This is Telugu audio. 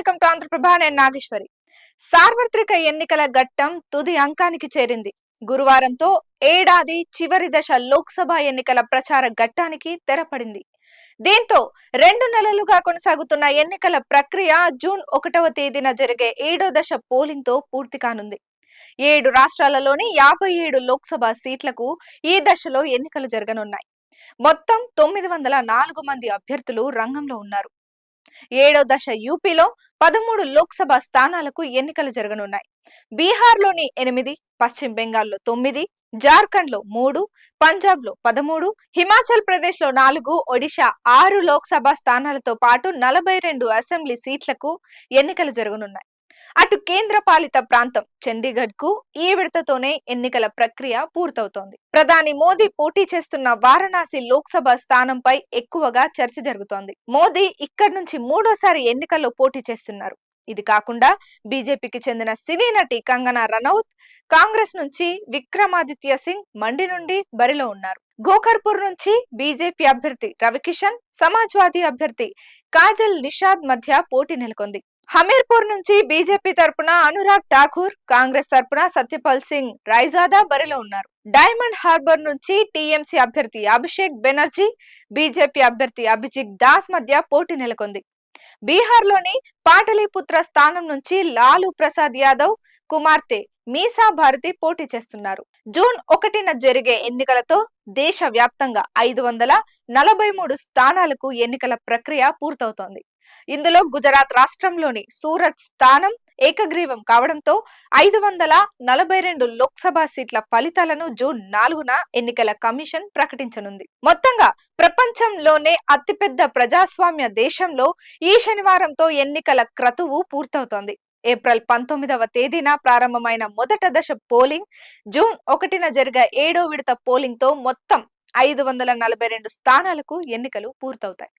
Welcome to Andhraprabha. నేను నాగేశ్వరి. సార్వత్రిక ఎన్నికల ఘట్టం తుది అంకానికి చేరింది. గురువారంతో ఏడాది చివరి దశ లోక్సభ ఎన్నికల ప్రచార ఘట్టానికి తెరపడింది. దీంతో 2 నెలలుగా కొనసాగుతున్న ఎన్నికల ప్రక్రియ జూన్ 1వ తేదీన జరిగే 7వ దశ పోలింగ్ తో పూర్తి కానుంది. 7 రాష్ట్రాలలోని 57 లోక్సభ సీట్లకు ఈ దశలో ఎన్నికలు జరగనున్నాయి. మొత్తం 904 మంది అభ్యర్థులు రంగంలో ఉన్నారు. 7వ దశ యూపీలో 13 లోక్సభ స్థానాలకు ఎన్నికలు జరగనున్నాయి. బీహార్లోని 8, పశ్చిమ బెంగాల్లో 9, జార్ఖండ్లో 3, పంజాబ్లో 13, హిమాచల్ ప్రదేశ్లో 4, ఒడిశా 6 లోక్సభ స్థానాలతో పాటు 42 అసెంబ్లీ సీట్లకు ఎన్నికలు జరగనున్నాయి. అటు కేంద్ర పాలిత ప్రాంతం చండీగఢ్ కు ఈ విడతతోనే ఎన్నికల ప్రక్రియ పూర్తవుతోంది. ప్రధాని మోదీ పోటీ చేస్తున్న వారణాసి లోక్సభ స్థానంపై ఎక్కువగా చర్చ జరుగుతోంది. మోదీ ఇక్కడి నుంచి 3వసారి ఎన్నికల్లో పోటీ చేస్తున్నారు. ఇది కాకుండా బీజేపీకి చెందిన సినీ నటి కంగనా రనౌత్, కాంగ్రెస్ నుంచి విక్రమాదిత్య సింగ్ మండి నుండి బరిలో ఉన్నారు. గోకర్పూర్ నుంచి బీజేపీ అభ్యర్థి రవికిషన్, సమాజ్వాదీ అభ్యర్థి కాజల్ నిషాద్ మధ్య పోటీ నెలకొంది. హమీర్పూర్ నుంచి బీజేపీ తరపున అనురాగ్ ఠాకూర్, కాంగ్రెస్ తరపున సత్యపాల్ సింగ్ రైజాదా బరిలో ఉన్నారు. డైమండ్ హార్బర్ నుంచి టీఎంసీ అభ్యర్థి అభిషేక్ బెనర్జీ, బీజేపీ అభ్యర్థి అభిజిత్ దాస్ మధ్య పోటీ నెలకొంది. బీహార్లోని పాటలీపుత్ర స్థానం నుంచి లాలూ ప్రసాద్ యాదవ్ కుమార్తె మీసా భారతి పోటీ చేస్తున్నారు. జూన్ 1న జరిగే ఎన్నికలతో దేశ వ్యాప్తంగా 543 స్థానాలకు ఎన్నికల ప్రక్రియ పూర్తవుతోంది. ఇందులో గుజరాత్ రాష్ట్రంలోని సూరత్ స్థానం ఏకగ్రీవం కావడంతో 542 లోక్సభ సీట్ల ఫలితాలను జూన్ 4న ఎన్నికల కమిషన్ ప్రకటించనుంది. మొత్తంగా ప్రపంచంలోనే అతిపెద్ద ప్రజాస్వామ్య దేశంలో ఈ శనివారంతో ఎన్నికల క్రతువు పూర్తవుతోంది. ఏప్రిల్ 19వ తేదీన ప్రారంభమైన మొదట దశ పోలింగ్, జూన్ 1న జరిగే 7వ విడత పోలింగ్ తో మొత్తం 542 స్థానాలకు ఎన్నికలు పూర్తవుతాయి.